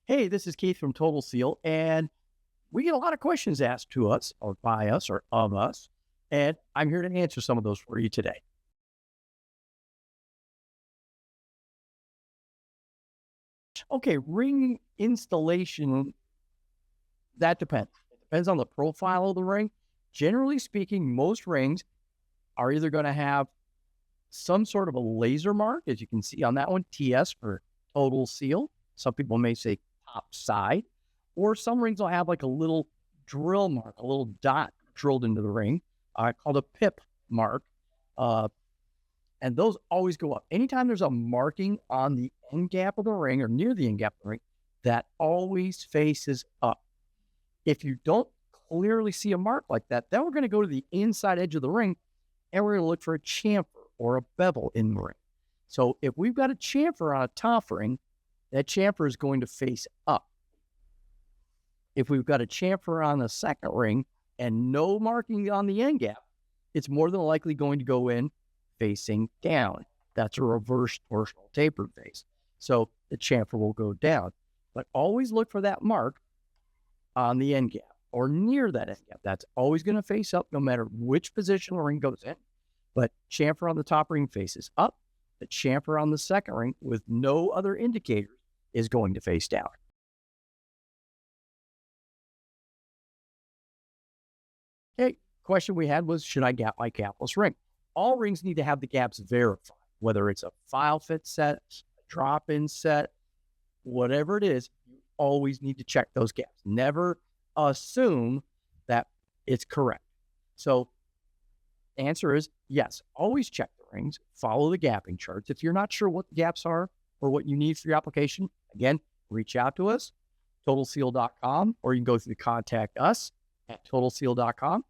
Hey, this is Keith from Total Seal, and we get a lot of questions asked to us, or by us, or of us, and I'm here to answer some of those for you today. Okay, ring installation, that depends. It depends on the profile of the ring. Generally speaking, most rings are either going to have some sort of a laser mark, as you can see on that one, TS for Total Seal. Some people may say top side, or some rings will have like a little drill mark, a little dot drilled into the ring, called a pip mark. Uh, and those always go up. Anytime there's a marking on the end gap of the ring or near the end gap of the ring, that always faces up. If you don't clearly see a mark like that, then we're going to go to the inside edge of the ring and we're going to look for a chamfer or a bevel in the ring. So if we've got a chamfer on a top ring, that chamfer is going to face up. If we've got a chamfer on the second ring and no marking on the end gap, it's more than likely going to go in facing down. That's a reverse torsional tapered face. So the chamfer will go down. But always look for that mark on the end gap or near that end gap. That's always going to face up no matter which position the ring goes in. But chamfer on the top ring faces up. The chamfer on the second ring with no other indicators is going to face down. Okay, question we had was, should I gap my gapless ring? All rings need to have the gaps verified, whether it's a file fit set, a drop-in set, whatever it is, you always need to check those gaps. Never assume that it's correct. So answer is yes, always check the rings, follow the gapping charts. If you're not sure what the gaps are or what you need for your application, again, reach out to us, totalseal.com, or you can go through the contact us at totalseal.com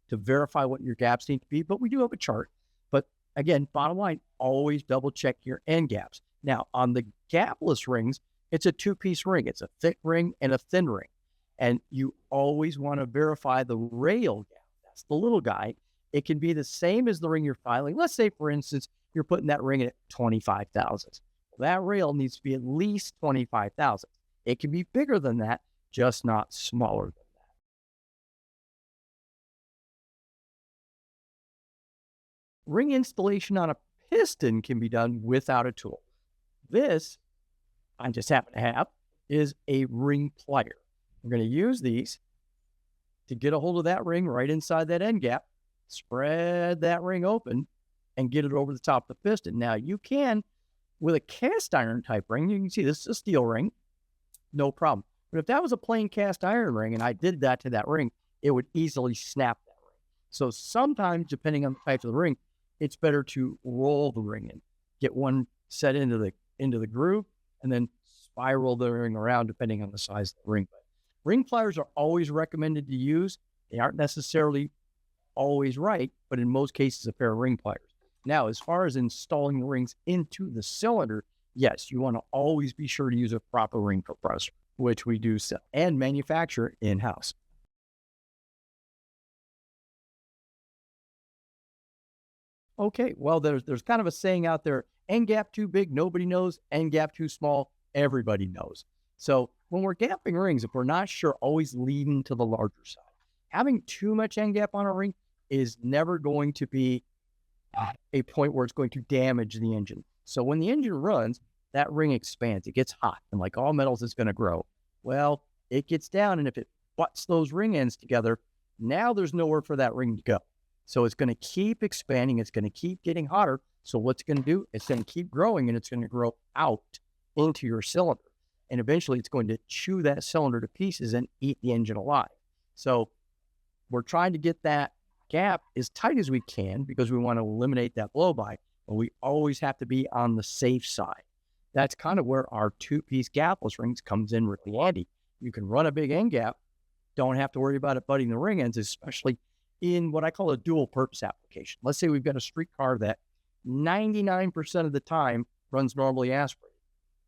to verify what your gaps need to be. But we do have a chart. But again, bottom line, always double check your end gaps. Now, on the gapless rings, it's a two-piece ring. It's a thick ring and a thin ring. And you always want to verify the rail gap. That's the little guy. It can be the same as the ring you're filing. Let's say, for instance, you're putting that ring at 25 thousandths. That rail needs to be at least 25 thousandths. It can be bigger than that, just not smaller than that. Ring installation on a piston can be done without a tool. This, I just happen to have, is a ring plier. We're going to use these to get a hold of that ring right inside that end gap, spread that ring open, and get it over the top of the piston. Now, you can, with a cast iron type ring, you can see this is a steel ring, no problem. But if that was a plain cast iron ring and I did that to that ring, it would easily snap that ring. So sometimes, depending on the type of the ring, it's better to roll the ring in, get one set into the groove, and then spiral the ring around depending on the size of the ring. But ring pliers are always recommended to use. They aren't necessarily always right, but in most cases, a pair of ring pliers. Now, as far as installing the rings into the cylinder, yes, you want to always be sure to use a proper ring compressor, which we do sell and manufacture in-house. Okay, well, there's kind of a saying out there, end gap too big, nobody knows. End gap too small, everybody knows. So when we're gapping rings, if we're not sure, always lean to the larger side. Having too much end gap on a ring is never going to be a point where it's going to damage the engine. So when the engine runs, that ring expands. It gets hot, and like all metals, it's going to grow. Well, it gets down, and if it butts those ring ends together, now there's nowhere for that ring to go. So it's going to keep expanding. It's going to keep getting hotter. So what's going to do? It's going to keep growing, and it's going to grow out into your cylinder. And eventually, it's going to chew that cylinder to pieces and eat the engine alive. So we're trying to get that gap as tight as we can because we want to eliminate that blowby, but we always have to be on the safe side. That's kind of where our two-piece gapless rings comes in really handy. You can run a big end gap, don't have to worry about it butting the ring ends, especially in what I call a dual purpose application. Let's say we've got a street car that 99% of the time runs normally aspirated,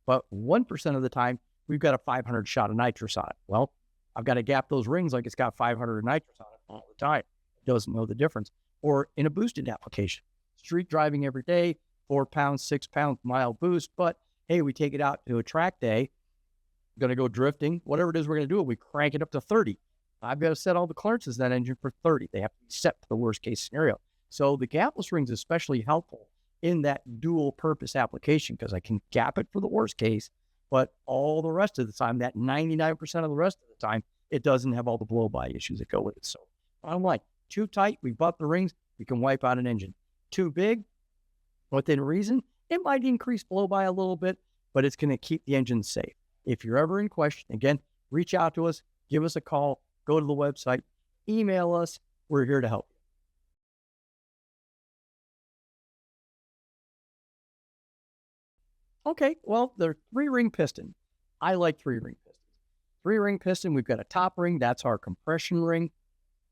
but 1% of the time we've got a 500 shot of nitrous on it. Well, I've got to gap those rings like it's got 500 nitrous on it all the time. It doesn't know the difference. Or in a boosted application, street driving every day, 4 pounds, 6 pound mile boost, but hey, we take it out to a track day, going to go drifting, whatever it is we're going to do, we crank it up to 30. I've got to set all the clearances in that engine for 30. They have to be set for the worst case scenario. So the gapless ring is especially helpful in that dual purpose application because I can gap it for the worst case, but all the rest of the time, that 99% of the rest of the time, it doesn't have all the blow-by issues that go with it. So bottom line, too tight, we butt the rings, we can wipe out an engine. Too big, within reason, it might increase blow-by a little bit, but it's going to keep the engine safe. If you're ever in question, again, reach out to us, give us a call, go to the website, email us. We're here to help you. Okay, well, they're 3-ring piston. I like 3-ring pistons. 3-ring piston, we've got a top ring. That's our compression ring.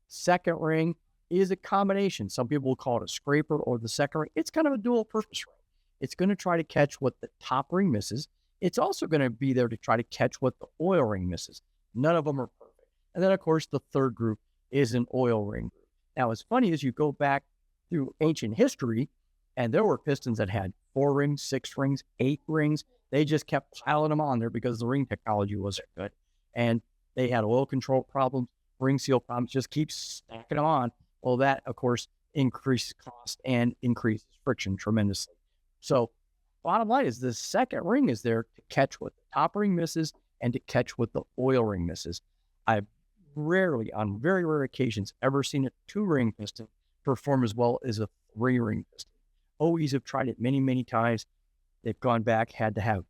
Second ring is a combination. Some people will call it a scraper or the second ring. It's kind of a dual purpose ring. It's going to try to catch what the top ring misses. It's also going to be there to try to catch what the oil ring misses. None of them are perfect. And then, of course, the third group is an oil ring group. Now, as funny as you go back through ancient history, and there were pistons that had 4 rings, 6 rings, 8 rings. They just kept piling them on there because the ring technology wasn't good. And they had oil control problems, ring seal problems, just keep stacking them on. Well, that, of course, increases cost and increases friction tremendously. So bottom line is the second ring is there to catch what the top ring misses and to catch what the oil ring misses. I've rarely, on very rare occasions, ever seen a 2-ring piston perform as well as a 3-ring piston. OEs have tried it many, many times. They've gone back, had to have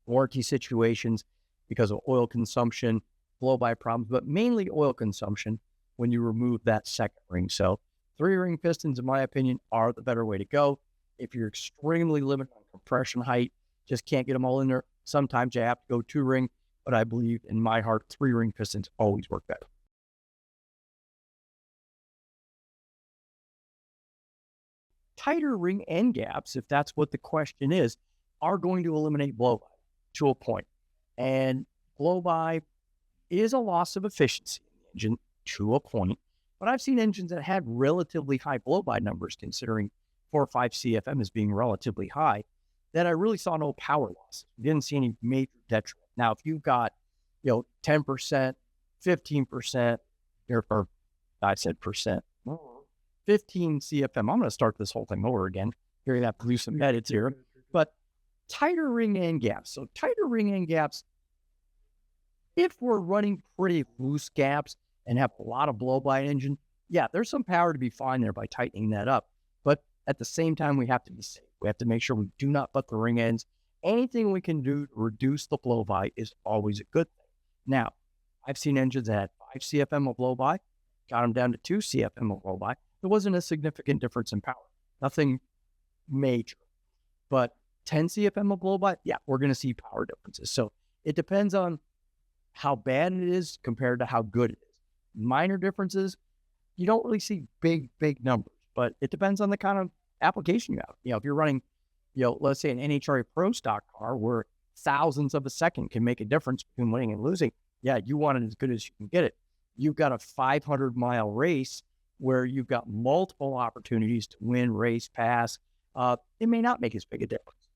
warranty situations because of oil consumption, blow-by problems, but mainly oil consumption when you remove that second ring. So 3-ring pistons, in my opinion, are the better way to go. If you're extremely limited on compression height, just can't get them all in there, sometimes you have to go 2-ring, but I believe in my heart, 3-ring pistons always work better. Tighter ring end gaps, if that's what the question is, are going to eliminate blow-by to a point. And blow-by is a loss of efficiency in the engine to a point, but I've seen engines that had relatively high blow-by numbers, considering 4 or 5 CFM as being relatively high, that I really saw no power loss. Didn't see any major detriment. Now, if you've got, 10%, 15%, or I said percent, 15 CFM. I'm going to start this whole thing over again. You're going to have to do some edits here. But tighter ring end gaps. So tighter ring end gaps, if we're running pretty loose gaps and have a lot of blow-by engine, yeah, there's some power to be found there by tightening that up. But at the same time, we have to be safe. We have to make sure we do not butt the ring ends. Anything we can do to reduce the blow-by is always a good thing. Now, I've seen engines that had 5 CFM of blow-by, got them down to 2 CFM of blow-by. There wasn't a significant difference in power, nothing major. But 10 CFM of blow-by, yeah, we're going to see power differences. So it depends on how bad it is compared to how good it is. Minor differences, you don't really see big numbers, but it depends on the kind of application you have. If you're running, let's say an NHRA Pro stock car where thousandths of a second can make a difference between winning and losing, yeah, you want it as good as you can get it. You've got a 500-mile race where you've got multiple opportunities to win, race, pass. It may not make as big a difference.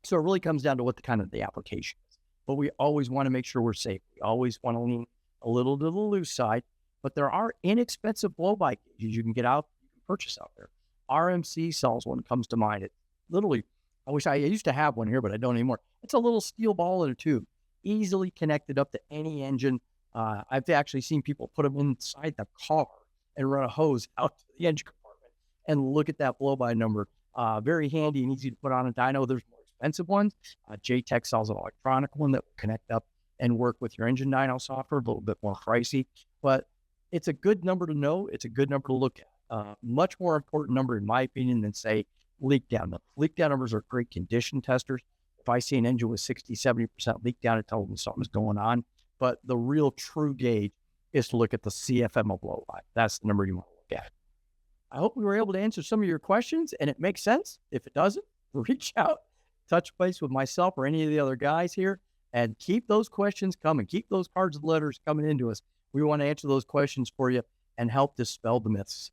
So it really comes down to what the kind of the application is. But we always want to make sure we're safe. We always want to lean a little to the loose side. But there are inexpensive blow-by gauges you can get out, you can purchase out there. RMC sells one, comes to mind. It literally, I used to have one here, but I don't anymore. It's a little steel ball in a tube, easily connected up to any engine. I've actually seen people put them inside the car and run a hose out to the engine compartment and look at that blow-by number. Very handy and easy to put on a dyno. There's more expensive ones. JTech sells an electronic one that will connect up and work with your engine dyno software, a little bit more pricey, but it's a good number to know. It's a good number to look at. Much more important number, in my opinion, than, say, leak down. The leak down numbers are great condition testers. If I see an engine with 60, 70% leak down, it tells me something's going on. But the real true gauge is to look at the CFM of blow-by. That's the number you want to look at. I hope we were able to answer some of your questions and it makes sense. If it doesn't, reach out, touch base with myself or any of the other guys here, and keep those questions coming. Keep those cards and letters coming into us. We want to answer those questions for you and help dispel the myths.